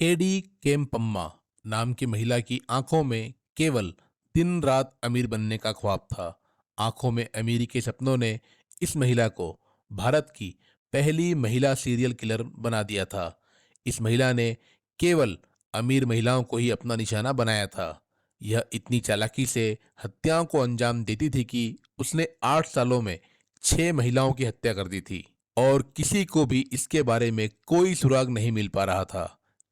KD Kempamma नाम की महिला की आंखों में केवल दिन रात अमीर बनने का ख्वाब था। आंखों में अमीरी के सपनों ने इस महिला को भारत की पहली महिला सीरियल किलर बना दिया था। इस महिला ने केवल अमीर महिलाओं को ही अपना निशाना बनाया था। यह इतनी चालाकी से हत्याओं को अंजाम देती थी कि उसने 8 सालों में 6 महिलाओं की हत्या कर दी थी और किसी को भी इसके बारे में कोई सुराग नहीं मिल पा रहा था।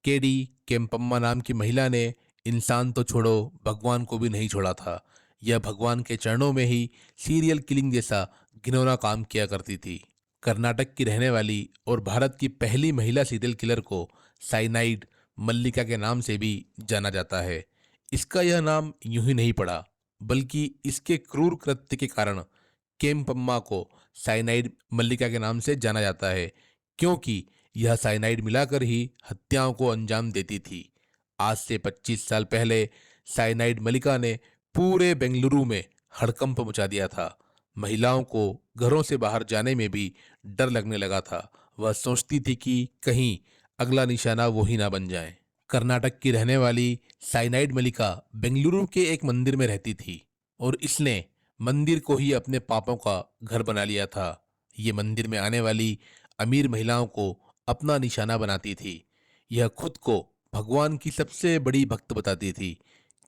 केडी केम्पम्मा नाम की महिला ने इंसान तो छोड़ो, भगवान को भी नहीं छोड़ा था। यह भगवान के चरणों में ही सीरियल किलिंग जैसा घिनौना काम किया करती थी। कर्नाटक की रहने वाली और भारत की पहली महिला सीरियल किलर को साइनाइड मल्लिका के नाम से भी जाना जाता है। इसका यह नाम यूं ही नहीं पड़ा, बल्कि इसके क्रूर कृत्य के कारण केम्पम्मा को साइनाइड मल्लिका के नाम से जाना जाता है, क्योंकि यह साइनाइड मिलाकर ही हत्याओं को अंजाम देती थी। आज से 25 साल पहले साइनाइड मल्लिका ने पूरे बेंगलुरु में हड़कंप मचा दिया था। महिलाओं को घरों से बाहर जाने में भी डर लगने लगा था। वह सोचती थी कि कहीं अगला निशाना वो ही ना बन जाए। कर्नाटक की रहने वाली साइनाइड मल्लिका बेंगलुरु के एक मंदिर में रहती थी और इसने मंदिर को ही अपने पापों का घर बना लिया था। ये मंदिर में आने वाली अमीर महिलाओं को अपना निशाना बनाती थी। यह खुद को भगवान की सबसे बड़ी भक्त बताती थी।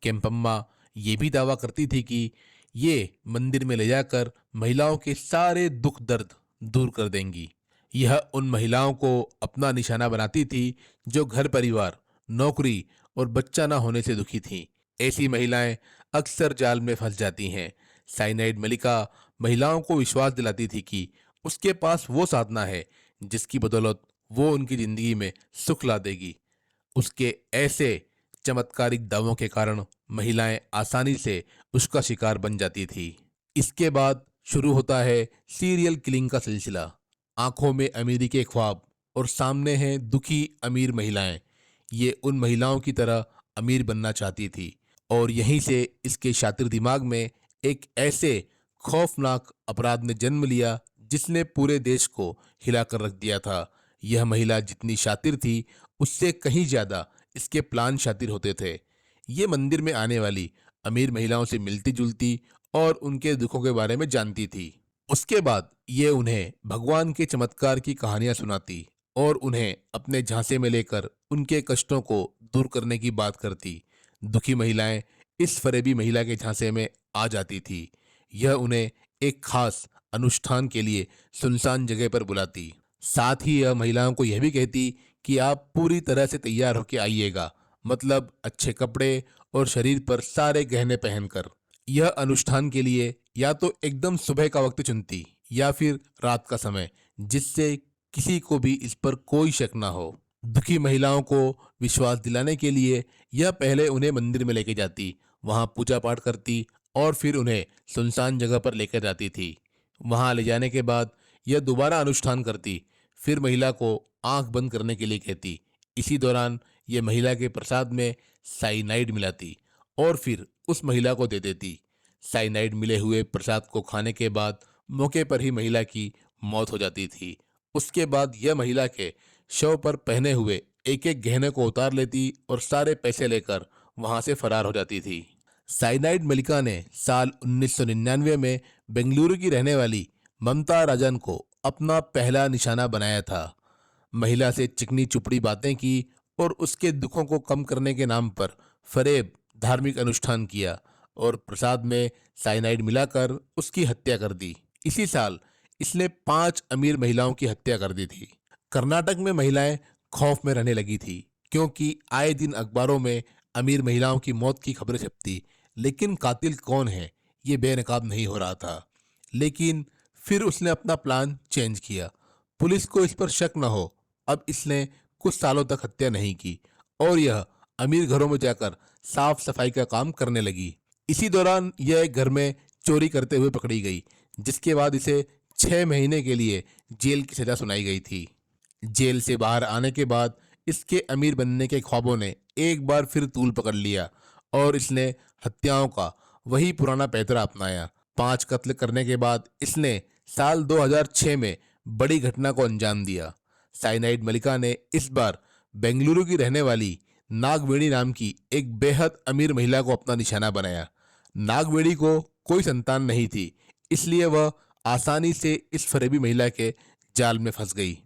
केम्पम्मा ये भी दावा करती थी कि ये मंदिर में ले जाकर महिलाओं के सारे दुख दर्द दूर कर देंगी। यह उन महिलाओं को अपना निशाना बनाती थी जो घर परिवार, नौकरी और बच्चा ना होने से दुखी थीं। ऐसी महिलाएं अक्सर जाल में फंस जाती हैं। साइनाइड मलिका महिलाओं को विश्वास दिलाती थी कि उसके पास वो साधना है जिसकी बदौलत वो उनकी जिंदगी में सुख ला देगी। उसके ऐसे चमत्कारिक दावों के कारण महिलाएं आसानी से उसका शिकार बन जाती थी। इसके बाद शुरू होता है सीरियल किलिंग का सिलसिला। आंखों में अमीरी के ख्वाब और सामने हैं दुखी अमीर महिलाएं। ये उन महिलाओं की तरह अमीर बनना चाहती थी और यहीं से इसके शातिर दिमाग में एक ऐसे खौफनाक अपराध ने जन्म लिया जिसने पूरे देश को हिलाकर रख दिया था। यह महिला जितनी शातिर थी, उससे कहीं ज्यादा इसके प्लान शातिर होते थे। ये मंदिर में आने वाली अमीर महिलाओं से मिलती जुलती और उनके दुखों के बारे में जानती थी। उसके बाद ये उन्हें भगवान के चमत्कार की कहानियां सुनाती और उन्हें अपने झांसे में लेकर उनके कष्टों को दूर करने की बात करती। दुखी महिलाएं इस फरेबी महिला के झांसे में आ जाती थी। यह उन्हें एक खास अनुष्ठान के लिए सुनसान जगह पर बुलाती। साथ ही यह महिलाओं को यह भी कहती कि आप पूरी तरह से तैयार होकर आइएगा, मतलब अच्छे कपड़े और शरीर पर सारे गहने पहनकर। यह अनुष्ठान के लिए या तो एकदम सुबह का वक्त चुनती या फिर रात का समय, जिससे किसी को भी इस पर कोई शक ना हो। दुखी महिलाओं को विश्वास दिलाने के लिए यह पहले उन्हें मंदिर में लेके जाती, वहां पूजा पाठ करती और फिर उन्हें सुनसान जगह पर लेकर जाती थी। वहां ले जाने के बाद यह दोबारा अनुष्ठान करती, फिर महिला को आंख बंद करने के लिए कहती। इसी दौरान यह महिला के प्रसाद में साइनाइड मिलाती और फिर उस महिला को दे देती। साइनाइड मिले हुए प्रसाद को खाने के बाद मौके पर ही महिला की मौत हो जाती थी। उसके बाद यह महिला के शव पर पहने हुए एक एक गहने को उतार लेती और सारे पैसे लेकर वहां से फरार हो जाती थी। साइनाइड मलिका ने साल 1999 में बेंगलुरु की रहने वाली ममता राजन को अपना पहला निशाना बनाया था। महिला से चिकनी चुपड़ी बातें की और उसके दुखों को कम करने के नाम पर फरेब धार्मिक अनुष्ठान किया और प्रसाद में साइनाइड मिलाकर उसकी हत्या कर दी। इसी साल इसने 5 अमीर महिलाओं की हत्या कर दी थी। कर्नाटक में महिलाएं खौफ में रहने लगी थी, क्योंकि आए दिन अखबारों में अमीर महिलाओं की मौत की खबरें छपती, लेकिन कातिल कौन है ये बेनकाब नहीं हो रहा था। लेकिन फिर उसने अपना प्लान चेंज किया। पुलिस को इस पर शक न हो, अब इसने कुछ सालों तक हत्या नहीं की और यह अमीर घरों में जाकर साफ सफाई का काम करने लगी। इसी दौरान यह एक घर में चोरी करते हुए पकड़ी गई, जिसके बाद इसे 6 महीने के लिए जेल की सजा सुनाई गई थी। जेल से बाहर आने के बाद इसके अमीर बनने के ख्वाबों ने एक बार फिर तूल पकड़ लिया और इसने हत्याओं का वही पुराना पैतरा अपनाया। 5 कत्ल करने के बाद इसने साल 2006 में बड़ी घटना को अंजाम दिया। साइनाइड मलिका ने इस बार बेंगलुरु की रहने वाली नागवेणी नाम की एक बेहद अमीर महिला को अपना निशाना बनाया। नागवेणी को कोई संतान नहीं थी, इसलिए वह आसानी से इस फरेबी महिला के जाल में फंस गई।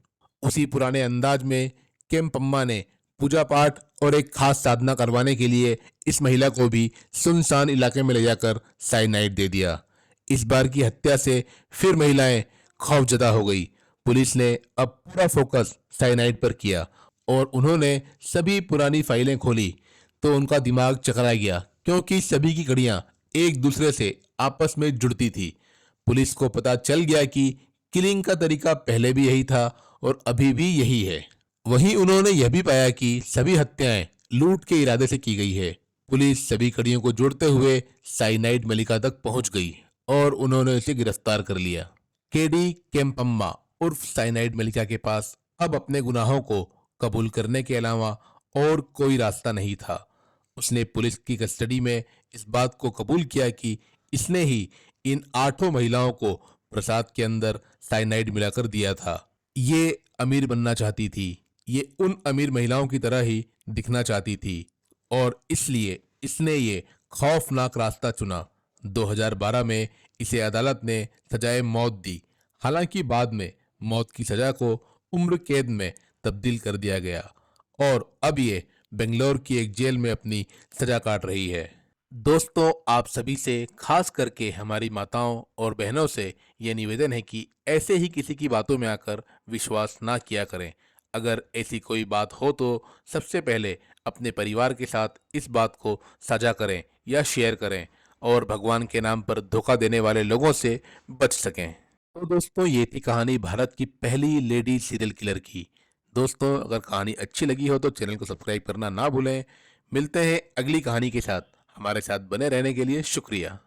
उसी पुराने अंदाज में केम्पम्मा ने पूजा पाठ और एक खास साधना करवाने के लिए इस महिला को भी सुनसान इलाके में ले जाकर साइनाइड दे दिया। इस बार की हत्या से फिर महिलाएं खौफजदा हो गई। पुलिस ने अब पूरा फोकस साइनाइड पर किया और उन्होंने सभी पुरानी फाइलें खोली तो उनका दिमाग चकरा गया, क्योंकि सभी की कड़ियां एक दूसरे से आपस में जुड़ती थी। पुलिस को पता चल गया कि किलिंग का तरीका पहले भी यही था और अभी भी यही है। वहीं उन्होंने यह भी पाया कि सभी हत्याएं लूट के इरादे से की गई है। पुलिस सभी कड़ियों को जोड़ते हुए साइनाइड मलिका तक पहुंच गई और उन्होंने उसे गिरफ्तार कर लिया। केडी केम्पम्मा उर्फ साइनाइड मलिका के पास अब अपने गुनाहों को कबूल करने के अलावा और कोई रास्ता नहीं था। उसने पुलिस की कस्टडी में इस बात को कबूल किया कि इसने ही इन 8 महिलाओं को प्रसाद के अंदर साइनाइड मिलाकर दिया था। ये अमीर बनना चाहती थी, ये उन अमीर महिलाओं की तरह ही दिखना चाहती थी और इसलिए इसने ये खौफनाक रास्ता चुना। 2012 में इसे अदालत ने सजाए मौत दी। हालांकि बाद में मौत की सजा को उम्र कैद में तब्दील कर दिया गया और अब ये बेंगलोर की एक जेल में अपनी सजा काट रही है। दोस्तों, आप सभी से, खास करके हमारी माताओं और बहनों से यह निवेदन है कि ऐसे ही किसी की बातों में आकर विश्वास ना किया करें। अगर ऐसी कोई बात हो तो सबसे पहले अपने परिवार के साथ इस बात को साझा करें या शेयर करें और भगवान के नाम पर धोखा देने वाले लोगों से बच सकें। तो दोस्तों, ये थी कहानी भारत की पहली लेडी सीरियल किलर की। दोस्तों, अगर कहानी अच्छी लगी हो तो चैनल को सब्सक्राइब करना ना भूलें। मिलते हैं अगली कहानी के साथ। हमारे साथ बने रहने के लिए शुक्रिया।